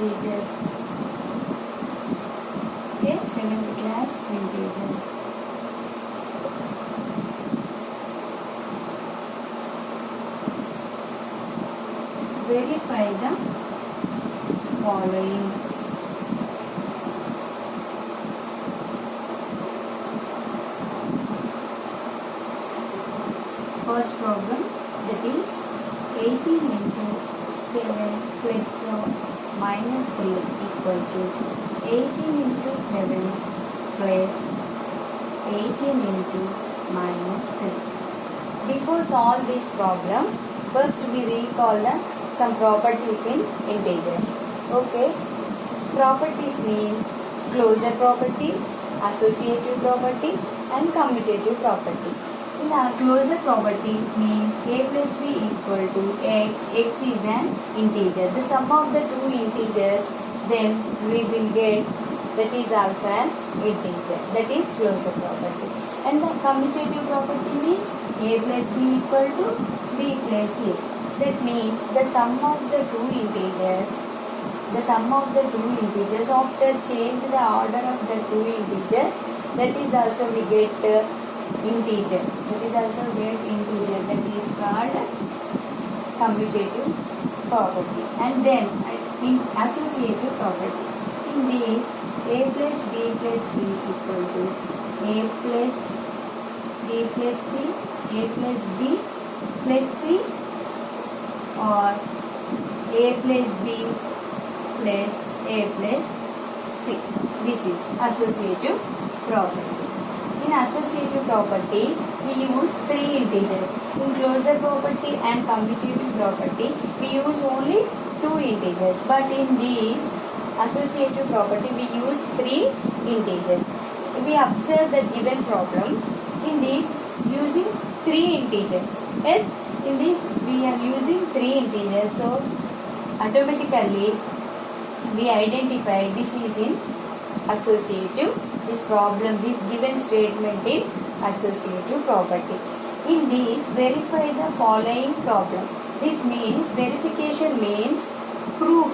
integers. Okay, 7th class integers. Verify the following. First problem, that is 18 into 7 plus or minus 3 equal to 18 into 7 plus 18 into minus 3. Before solve this problem, first we recall some properties in integers. Okay, properties means closure property, associative property and commutative property. Closure property means a plus b equal to x. X is an integer. The sum of the two integers, then we will get that is also an integer. That is closure property. And the commutative property means a plus b equal to b plus a. That means the sum of the two integers. The sum of the two integers after change the order of the two integers. That is also we get integer. That is also get integer. That is called commutative property. And then in associative property, in this a plus b plus c equal to a plus b plus c, a plus b plus c, or a plus b plus a plus c. This is associative property. In associative property, we use three integers. In closure property and commutative property, we use only two integers. But in this associative property, we use three integers. We observe the given problem. In this, using three integers. Yes, in this we are using three integers. So automatically we identify this is in associative. This problem, this given statement in associative property. In this, verify the following problem. This means verification means proof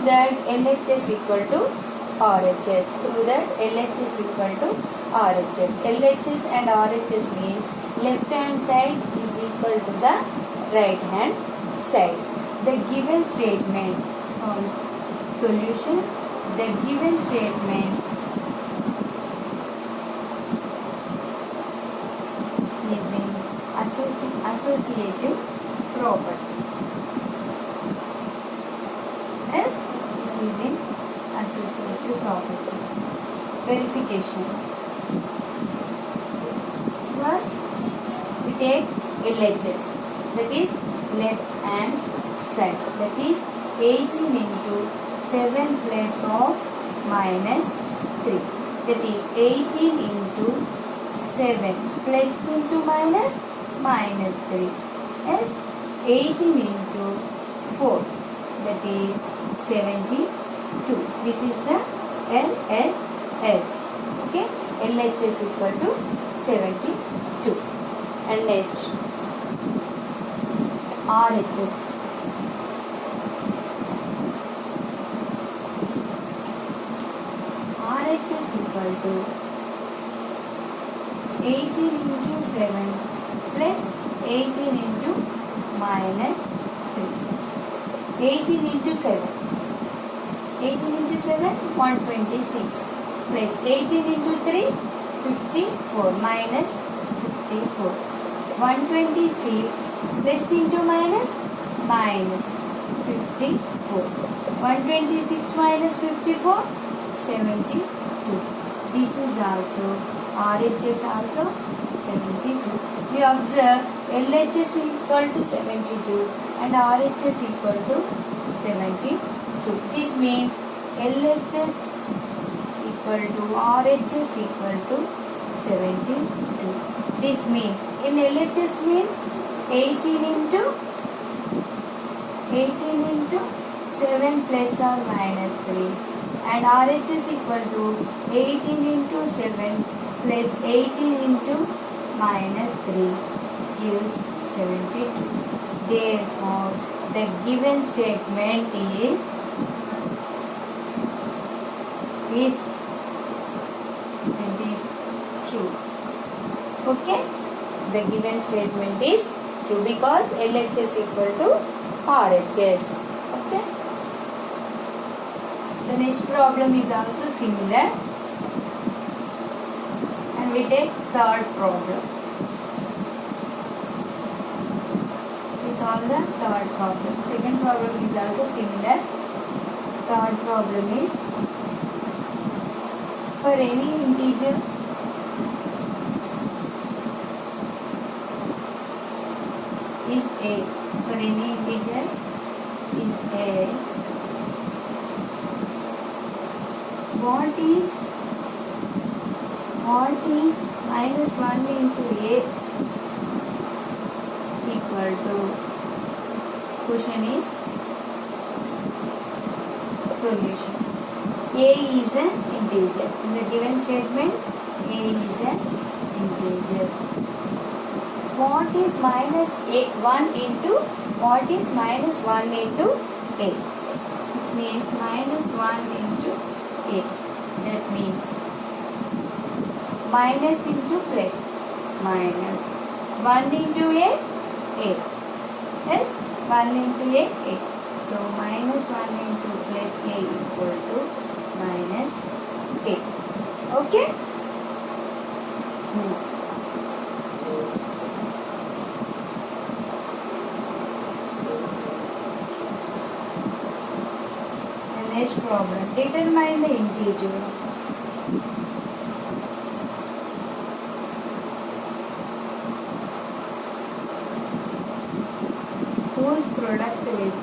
that LHS equal to RHS. Prove that LHS equal to RHS. LHS and RHS means left hand side is equal to the right hand sides. The given statement, solution, the given statement is in associative property. Yes, this is in associative property. Verification. First, we take LHS, that is left hand side, that is 18 into 7 plus of minus 3, that is 18 into 7 plus into minus 3. Yes, 18 into 4, that is 72. This is the LHS. Okay, LHS equal to 72. And next, RHS. RHS equal to 18 into 7 plus 18 into minus 3. 18 into 7. 18 into 7, 126. Plus 18 into 3, 54. Minus 54. 126 plus into minus 54. 126 minus 54, 72. This is also RHS also 72. We observe LHS equal to 72 and RHS equal to 72. This means LHS equal to RHS equal to 72. This means in LHS means 18 into 7 plus or minus 3 and RHS equal to 18 into 7 plus 18 into minus 3 gives 72. Therefore, the given statement is is true. Okay, the given statement is true because LHS equal to RHS. Okay, the next problem is also similar, and we take third problem. We solve the third problem. Second problem is also similar. Third problem is for any integer is a. For any integer is a. What is minus 1 into a equal to? Question is solution. A is an integer. In the given statement, a is an integer. What is minus 1 into? What is minus 1 into a? This means minus 1 into a. That means minus into plus. Minus 1 into a. Yes, 1 into a. So minus 1 into plus a equal to minus a. Okay? The next problem. Determine the integer whose product with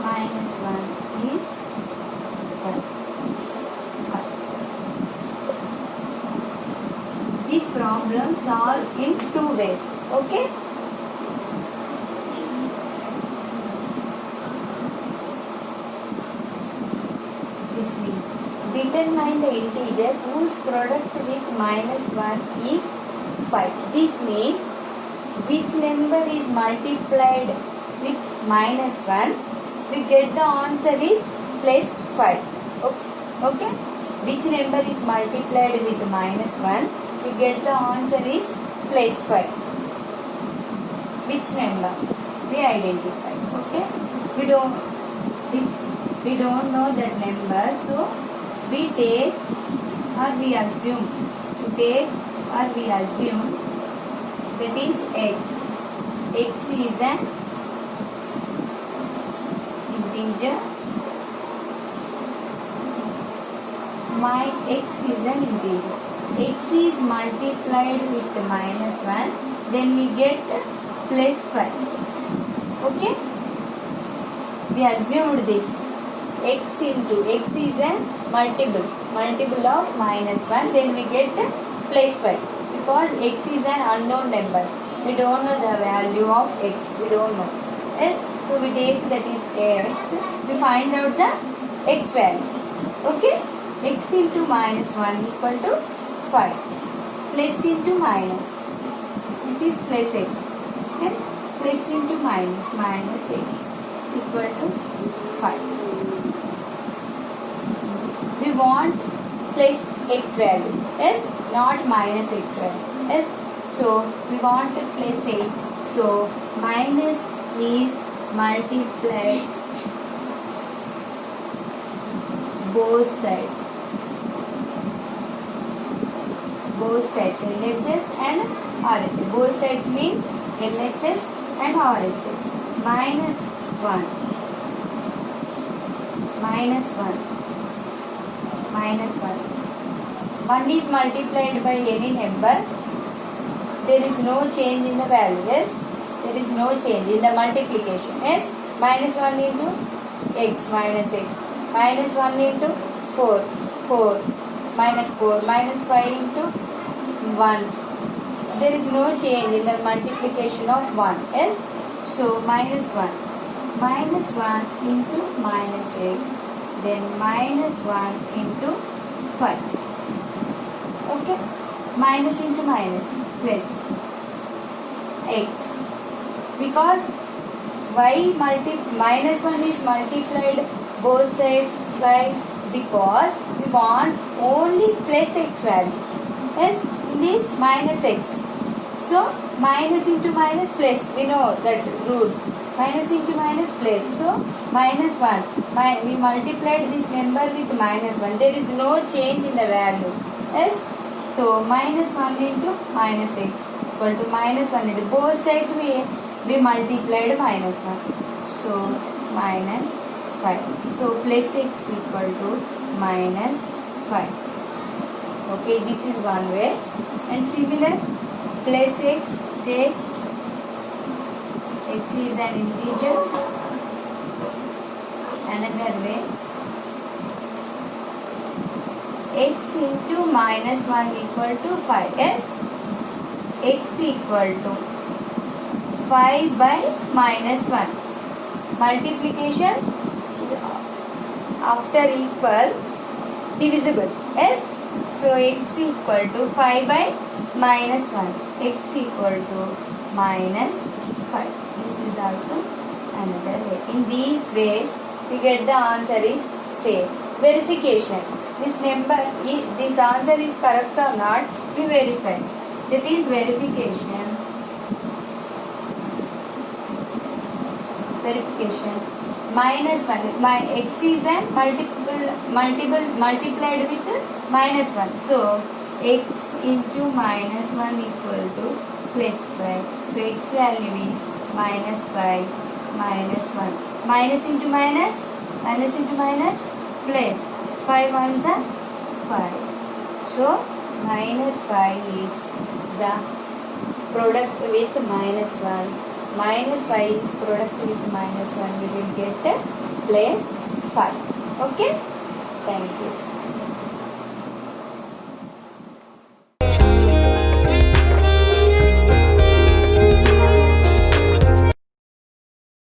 minus 1 is 5. These problems are in two ways. Okay? This means determine the integer whose product with minus 1 is 5. This means which number is multiplied with minus 1, we get the answer is plus 5. Okay? Which number is multiplied with minus 1, we get the answer is plus 5. Which number? We identify. Okay? We don't know that number, so we take or we assume. That is x. X is an integer. My x is an integer. X is multiplied with minus 1, then we get plus 5. Okay? We assumed this. X is a multiple of minus 1, then we get plus 5. Because x is an unknown number. We don't know the value of x. We don't know. Yes? So we take that is x. We find out the x value. Okay? X into minus 1 equal to 5. Plus into minus. This is plus x. Yes? Plus into minus. Minus x equal to 5. We want plus x value. Yes? Not minus x value. Yes? So we want plus x. So minus is multiplied both sides. LHS and RHS. Both sides means LHS and RHS. Minus 1. 1 is multiplied by any number. There is no change in the value. Yes? There is no change in the multiplication. Yes? Minus 1 into x minus x. Minus 1 into 4. Minus 4. Minus 5 into 1. There is no change in the multiplication of 1. Yes? So minus 1. Minus 1 into minus x. Then minus 1 into 5. Okay? Minus into minus plus x. Because why minus 1 is multiplied both sides? Why? Because we want only plus x value. Yes, in this minus x. So minus into minus plus, we know that rule. Minus into minus plus. So minus 1. We multiplied this number with minus 1. There is no change in the value. Yes. So minus 1 into minus x equal to minus 1 into both sides we multiplied minus 1. So minus 5. So plus x equal to minus 5. Okay, this is one way. And similar, plus x, take x is an integer. Another way, x into minus 1 equal to 5. Yes, x equal to 5 by minus 1. Multiplication is after equal divisible. Yes, so x equal to 5 by minus 1. X equal to minus 5. This is also another way. In these ways, we get the answer is same. Verification. This number, this answer is correct or not, we verify. That is verification. Verification. Minus 1. My x is a multiplied with minus 1. So x into minus 1 equal to plus 5. So x value is minus 5 minus 1. Minus into minus plus 5 ones are 5. So minus 5 is the product with minus 1. Minus 5 is product with minus 1. We will get plus 5. Okay. Thank you.